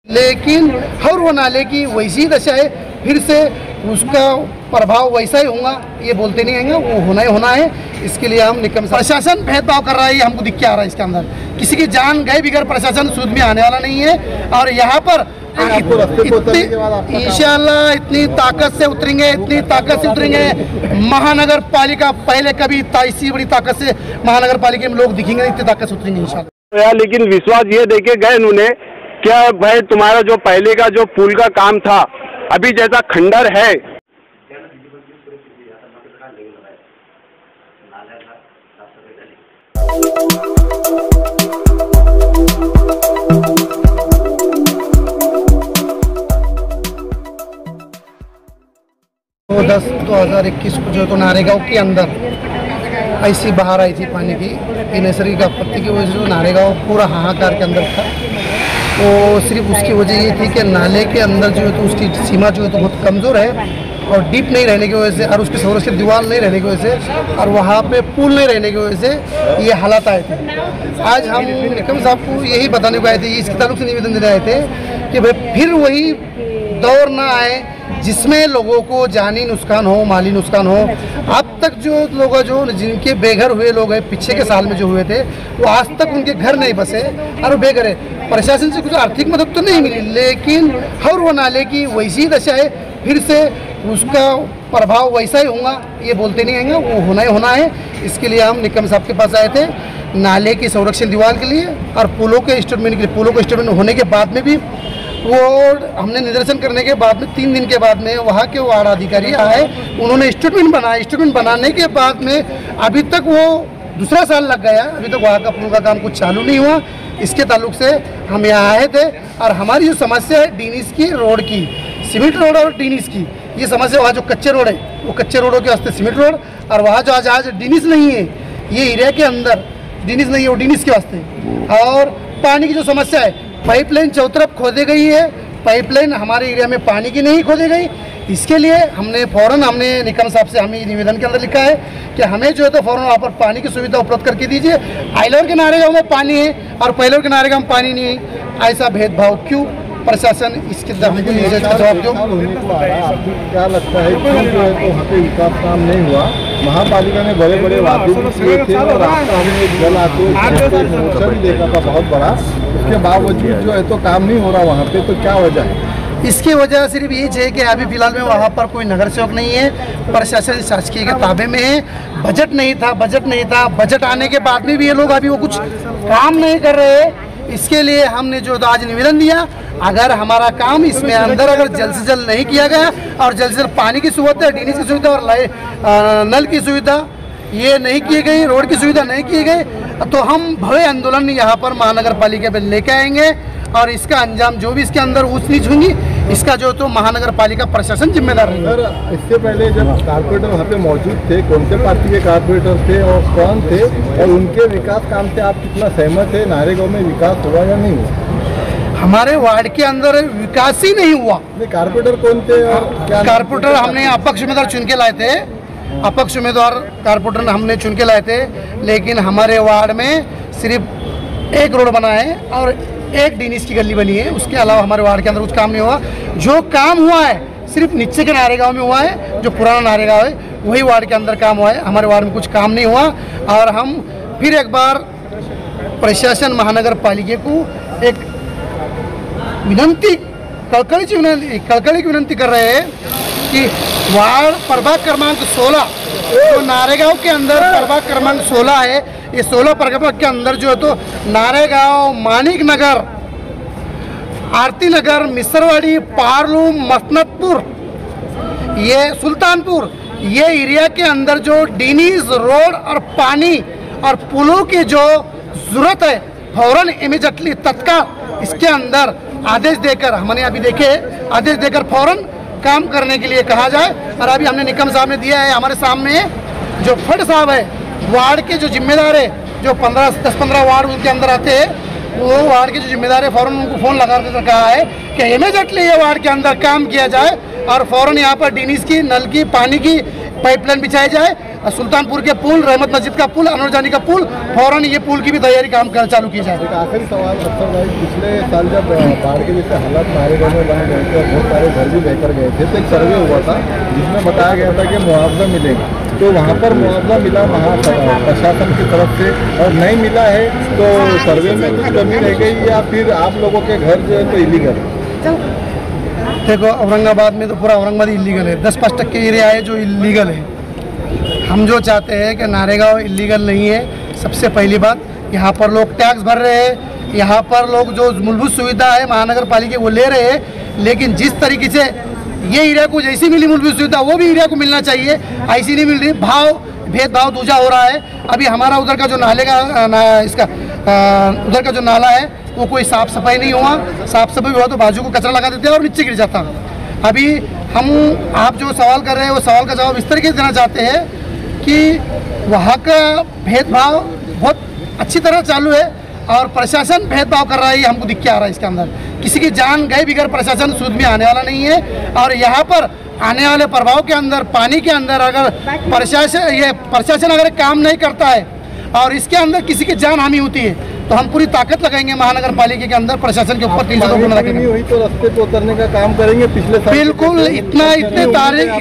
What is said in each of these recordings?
लेकिन हर वो नाले की वैसी दशा है, फिर से उसका प्रभाव वैसा ही होगा, ये बोलते नहीं आएंगे, वो होना है। इसके लिए हम निकम प्रशासन भेदभाव कर रहा है, ये हमको दिख के आ रहा है। इसके अंदर किसी की जान गए बिगड़ प्रशासन सूद में आने वाला नहीं है। और यहाँ पर इंशाल्लाह इतनी ताकत से उतरेंगे महानगर पालिका। पहले कभी इतनी बड़ी ताकत से महानगर पालिका में लोग दिखेंगे, इतनी ताकत से उतरेंगे इंशाल्लाह। लेकिन विश्वास ये देके गए उन्होंने, क्या भाई तुम्हारा जो पहले का जो पुल का काम था अभी जैसा खंडर है, तो 2021 को जो तो नारेगांव के अंदर ऐसी बाहर आई थी पानी की नैसर्गिक आपत्ति की वजह से नारेगांव पूरा हाहाकार के अंदर था। तो सिर्फ उसकी वजह ये थी कि नाले के अंदर जो है तो उसकी सीमा जो है तो बहुत कमज़ोर है और डीप नहीं रहने की वजह से, और उसके संरक्षित दीवार नहीं रहने की वजह से, और वहाँ पे पुल नहीं रहने की वजह से ये हालात आए थे। आज हम निकम साहब को यही बताने को आए थे, इसके ताल्लुक से निवेदन देने आए थे कि भाई फिर वही दौर ना आए जिसमें लोगों को जानी नुकसान हो, माली नुकसान हो। अब तक जो लोग जो जिनके बेघर हुए लोग हैं, पीछे के साल में जो हुए थे, वो आज तक उनके घर नहीं बसे और वो बेघर है। प्रशासन से कुछ आर्थिक मदद तो नहीं मिली, लेकिन हर वो नाले की वैसी दशा है, फिर से उसका प्रभाव वैसा ही होगा, ये बोलते नहीं आएंगे, वो होना है। इसके लिए हम निकम साहब के पास आए थे, नाले की संरक्षण दीवार के लिए और पुलों के स्टेटमेंट के लिए। पुलों के स्टेटमेंट होने के बाद में भी वो हमने निदर्शन करने के बाद में 3 दिन के बाद में वहाँ के वार्ड अधिकारी आए, उन्होंने स्टेटमेंट बनाया। स्टेटमेंट बनाने के बाद में अभी तक वो दूसरा साल लग गया, अभी तक वहाँ का पुल का काम कुछ चालू नहीं हुआ। इसके ताल्लुक से हम यहाँ आए थे और हमारी जो समस्या है डीनिस की रोड की, सीमेंट रोड और डीनिस की ये समस्या, वहाँ जो कच्चे रोड है वो कच्चे रोडों के वास्ते सीमेंट रोड, और वहाँ जो आज डीनिस नहीं है, ये एरिया के अंदर डीनिस नहीं है, वो डीनिस के वास्ते। और पानी की जो समस्या है, पाइपलाइन चौतरफ खोदी गई है, पाइपलाइन हमारे एरिया में पानी की नहीं खोदी गई। इसके लिए हमने निकम साहब से हमें निवेदन के अंदर लिखा है कि हमें जो है तो फ़ौरन वहाँ पर पानी की सुविधा उपलब्ध करके दीजिए। आइलौर के नारेगांव में पानी है और पैलौर के नारेगांव में पानी नहीं है, ऐसा भेदभाव क्यों? प्रशासन इसके जवाब दो। क्या लगता है क्यों जो है तो वहाँ पे विकास काम नहीं हुआ? महापालिका ने बड़े बड़े वादे भी किए थे और आपका हमने जल आते भी देखा था बहुत बड़ा, उसके बावजूद जो है तो काम नहीं हो रहा वहाँ पे, तो क्या वजह है? इसकी वजह सिर्फ ये है कि अभी फिलहाल में वहाँ पर कोई नगर सेवक नहीं है, प्रशासन शासकीय के ताबे में है। बजट नहीं था, बजट आने के बाद में भी ये लोग अभी वो कुछ काम नहीं कर रहे। इसके लिए हमने जो आज निवेदन दिया, अगर हमारा काम इसमें अंदर अगर जल्द से जल्द नहीं किया गया और जल्द से जल्द पानी की सुविधा, डीनिस की सुविधा और नल की सुविधा ये नहीं की गई, रोड की सुविधा नहीं की गई, तो हम भव्य आंदोलन यहाँ पर महानगर पालिका पे लेके आएंगे और इसका अंजाम जो भी इसके अंदर ऊंच नीच होंगी, इसका जो तो महानगर पालिका प्रशासन जिम्मेदार है। सर, इससे पहले जब कारपोरेटर वहाँ पे मौजूद थे, कौन से पार्टी के कारपोरेटर थे और कौन थे, और उनके विकास काम से आप कितना सहमत है? नारेगांव में विकास हुआ या नहीं हुआ? हमारे वार्ड के अंदर विकास ही नहीं हुआ। कारपोरेटर कौन थे और क्या? कारपोरेटर हमने अपक्ष उम्मीदवार चुन के लाए थे, अपक्ष उम्मीदवार कारपोरेटर हमने चुन के लाए थे, लेकिन हमारे वार्ड में सिर्फ एक रोड बना है और एक डीनिस की गली बनी है। उसके अलावा हमारे वार्ड के अंदर कुछ काम नहीं हुआ। जो काम हुआ है सिर्फ नीचे के नारेगांव में हुआ है, जो पुराना नारेगांव है वही वार्ड के अंदर काम हुआ है। हमारे वार्ड में कुछ काम नहीं हुआ और हम फिर एक बार प्रशासन महानगर पालिका को एक कड़कड़ी की विनंती कर रहे हैं कि वार्ड प्रभाग क्रमांक 16 जो नारेगांव के अंदर प्रभाग क्रमांक 16 है, ये 16 प्रभाग के अंदर जो है तो नारेगांव, मानिक नगर, आरती नगर, मिसरवाड़ी, पारलू, मसनतपुर, ये सुल्तानपुर, ये एरिया के अंदर जो डीनिस रोड और पानी और पुलों की जो जरूरत है, फौरन इमीडिएटली तत्काल इसके अंदर आदेश देकर, हमने अभी देखे आदेश देकर फौरन काम करने के लिए कहा जाए। और अभी हमने निकम साहब ने दिया है, हमारे सामने जो फट साहब है वार्ड के जो जिम्मेदार है, जो 10-15 वार्ड उनके अंदर आते हैं, वो वार्ड के जो जिम्मेदार है फौरन उनको फ़ोन लगा कर कहा है कि इमीडिएटली ये वार्ड के अंदर काम किया जाए और फौरन यहाँ पर डीनिस की, नल की, पानी की पाइपलाइन बिछाई जाए और सुल्तानपुर के पुल, रहमत मस्जिद का पुल, अनवर जानी का पुल, फौरन ये पुल की भी तैयारी काम चालू की जाए। एक आखिरी सवाल अफसर भाई, पिछले साल जब बाढ़ के जैसे हालात नारेगांव में बन गए थे और बहुत सारे घर भी लेकर गए थे, तो एक सर्वे हुआ था जिसमें बताया गया था कि मुआवजा मिलेगा, तो वहाँ पर मुआवजा मिला प्रशासन की तरफ से और नहीं मिला है, तो सर्वे में कुछ कमी रह गई या फिर आप लोगों के घर जो है तो इलीगल है? देखो, औरंगाबाद में तो पूरा औरंगाबाद इलीगल है, 10-5% एरिया है जो इलीगल है। हम जो चाहते हैं कि नारेगांव इलीगल नहीं है। सबसे पहली बात, यहाँ पर लोग टैक्स भर रहे हैं, यहाँ पर लोग जो मूलभूत सुविधा है महानगर पालिका वो ले रहे हैं, लेकिन जिस तरीके से ये एरिया को जैसी मिली मूलभूत सुविधा वो भी एरिया को मिलना चाहिए, ऐसी नहीं मिल रही। भेदभाव दूजा हो रहा है। अभी हमारा उधर का जो नाले का उधर का जो नाला है वो कोई साफ़ सफाई नहीं हुआ, साफ़ सफाई हुआ तो बाजू को कचरा लगा देते हैं और नीचे गिर जाता। अभी आप जो सवाल कर रहे हैं वो सवाल का जवाब इस तरीके से देना चाहते हैं कि वहाँ का भेदभाव बहुत अच्छी तरह चालू है और प्रशासन भेदभाव कर रहा है, ये हमको दिख के आ रहा है। इसके अंदर किसी की जान गए बिगैर प्रशासन सूद में आने वाला नहीं है। और यहाँ पर आने वाले प्रभाव के अंदर, पानी के अंदर अगर प्रशासन अगर काम नहीं करता है और इसके अंदर किसी की जान हानि होती है तो हम पूरी ताकत लगाएंगे महानगर पालिका के अंदर प्रशासन के ऊपर 300 नहीं हुई तो रास्ते पे उतरने का काम करेंगे। पिछले साल बिल्कुल इतने तारीख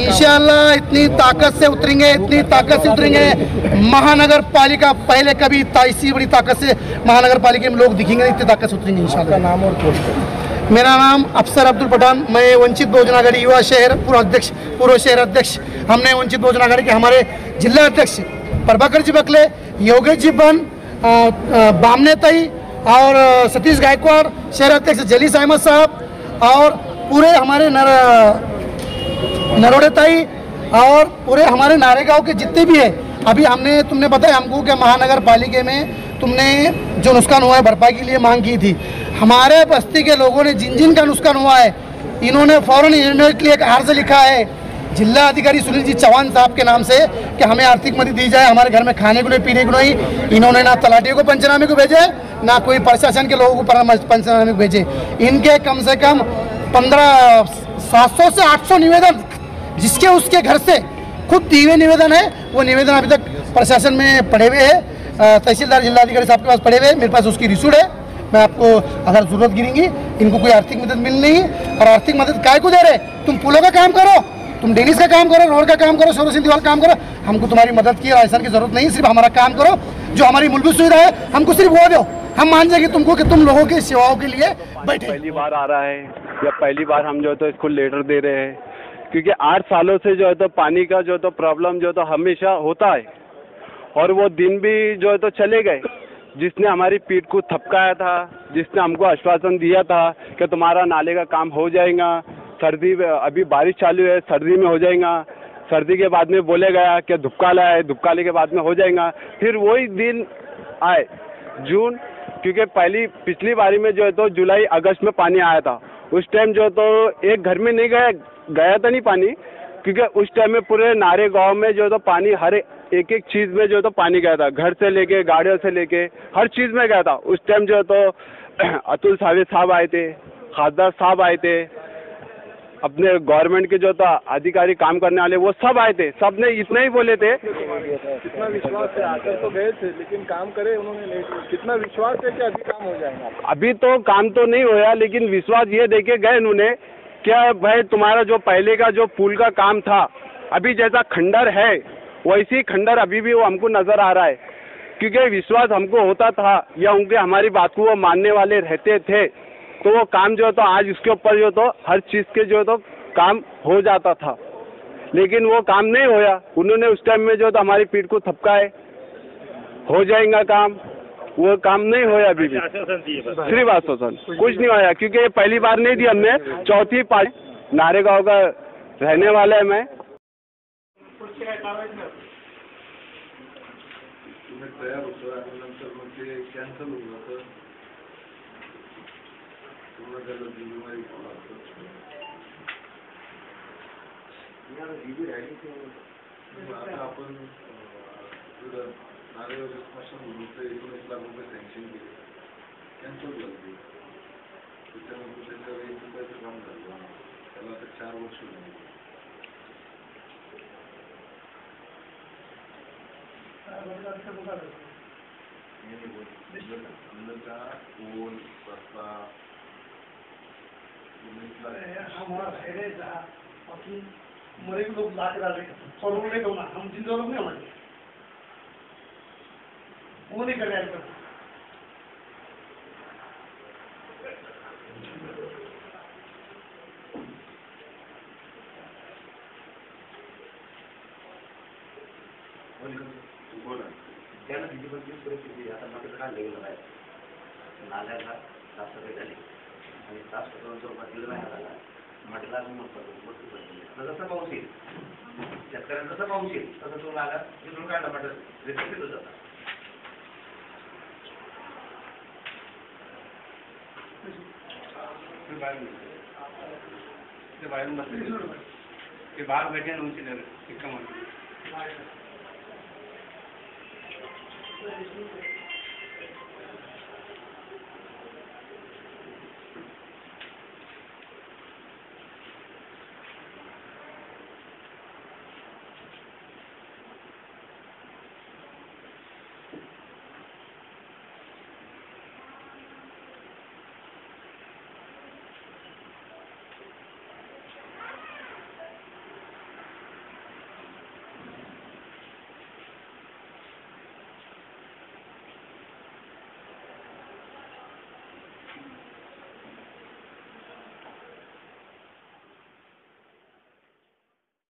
इंशाल्लाह इतनी ताकत से उतरेंगे, इतनी ताकत से उतरेंगे। महानगर पालिका पहले कभी इतनी बड़ी ताकत से महानगर पालिका में लोग दिखेंगे, इतनी ताकत से उतरेंगे इंशाल्लाह। नाम और पोस्ट? मेरा नाम अफसर अब्दुल पठान, मैं वंचित बहुजन आघाड़ी युवा शहर पूर्व शहर अध्यक्ष। हमने वंचित बहुजन आघाड़ी के हमारे जिला अध्यक्ष प्रभाकर जी बकले, योगेश जी बन, बामने तई और सतीश गायकवाड़, शहर अध्यक्ष जलीस अहमद साहब और पूरे हमारे नरोड़े तई और पूरे हमारे नारेगांव के जितने भी है। अभी तुमने बताया हमको कि महानगर पालिका में तुमने जो नुकसान हुआ है भरपाई के लिए मांग की थी। हमारे बस्ती के लोगों ने जिन का नुकसान हुआ है इन्होंने फौरन इमीडिएटली एक अर्ज लिखा है जिला अधिकारी सुनील जी चौहान साहब के नाम से कि हमें आर्थिक मदद दी जाए, हमारे घर में खाने को नहीं, पीने को नहीं। इन्होंने ना तलाटियों को पंचनामे को भेजे, ना कोई प्रशासन के लोगों को पंचनामे को भेजे। इनके कम से कम 700 से 800 निवेदन जिसके उसके घर से खुद दिए हुए निवेदन है, वो निवेदन अभी तक प्रशासन में पड़े हुए हैं, तहसीलदार जिलाधिकारी साहब के पास पड़े हुए हैं। मेरे पास उसकी रिसूट है, मैं आपको अगर जरूरत गिरेंगी। इनको कोई आर्थिक मदद मिल नहीं और आर्थिक मदद काय को दे रहे? तुम पुलों का काम करो, तुम डेनिस का काम करो, रोड का काम करो, सौर सिंह दीवार काम करो। हमको तुम्हारी मदद की राशन की जरूरत नहीं, सिर्फ हमारा काम करो। जो हमारी मूलभूत सुविधा है हमको सिर्फ वो दो, हम मान जाएंगे तुमको कि तुम लोगों की सेवाओं के लिए बैठे। पहली बार आ रहा है या पहली बार हम जो है तो इसको लेटर दे रहे हैं, क्योंकि 8 सालों से जो है तो पानी का जो तो प्रॉब्लम जो तो हमेशा होता है और वो दिन भी जो है तो चले गए। जिसने हमारी पीठ को थपकाया था, जिसने हमको आश्वासन दिया था कि तुम्हारा नाले का काम हो जाएगा, सर्दी अभी बारिश चालू है, सर्दी में हो जाएगा, सर्दी के बाद में बोले गया कि धुपकाला है, धुपकाले के बाद में हो जाएगा। फिर वही दिन आए जून, क्योंकि पिछली बारी में जो है तो जुलाई अगस्त में पानी आया था। उस टाइम जो तो एक घर में नहीं गया था नहीं पानी, क्योंकि उस टाइम में पूरे नारे गांव में जो तो पानी हर एक चीज़ में जो तो पानी गया था, घर से लेके गाड़ियों से लेके हर चीज़ में गया था। उस टाइम जो तो अतुल सावे साहब आए थे, खासदार साहब आए थे, अपने गवर्नमेंट के जो था अधिकारी काम करने वाले वो सब आए थे। सब ने इतना ही बोले थे, कितना विश्वास है, आकर तो गए थे लेकिन काम करे उन्होंने नहीं। कितना विश्वास है कि अभी काम हो जाएगा? अभी तो काम तो नहीं होया, लेकिन विश्वास ये देके गए उन्होंने क्या भाई तुम्हारा जो पहले का जो पुल का काम था, अभी जैसा खंडर है वैसी खंडर अभी भी वो हमको नजर आ रहा है। क्योंकि विश्वास हमको होता था या उनके हमारी बात को वो मानने वाले रहते थे तो वो काम जो तो आज उसके ऊपर जो तो हर चीज़ के जो तो काम हो जाता था, लेकिन वो काम नहीं होया। उन्होंने उस टाइम में जो तो हमारी पीठ को थपकाए हो जाएगा काम, वो काम नहीं होया। अभी भी सिर्फ आश्वासन, कुछ नहीं होया। क्योंकि ये पहली बार नहीं दी हमने, चौथी पार्टी नारेगांव का रहने वाला है मैं। आता आपण नारेगाव स्मशान भूमीचे 19 लाख रुपये सँक्शन केले, कॅन्सल झाले. त्याच्यानंतर त्याच्यावर 1 रुपयाचं काम झालं, त्याला आता 4 वर्ष झाली. मरे लोग ला के डाले सौ नहीं कहूँगा हम जिंदा लोग नहीं हमारे वो नहीं कर रहे हैं त्याला तिची पण तीच परिस्थिती आता मध्ये काढले गेलं आहे नाल्याला साफसफाई झाली आणि साफसफाईच्या रूपात दिलं नाही झाला म्हटला जसं पाऊस येईल शेतकऱ्यांना जसं पाऊस येईल तसं तो नाला तिथून काढला म्हटलं रिपेक्ट जाता बाहेरून बसले ते बाहेर बैठे उंची शिक्का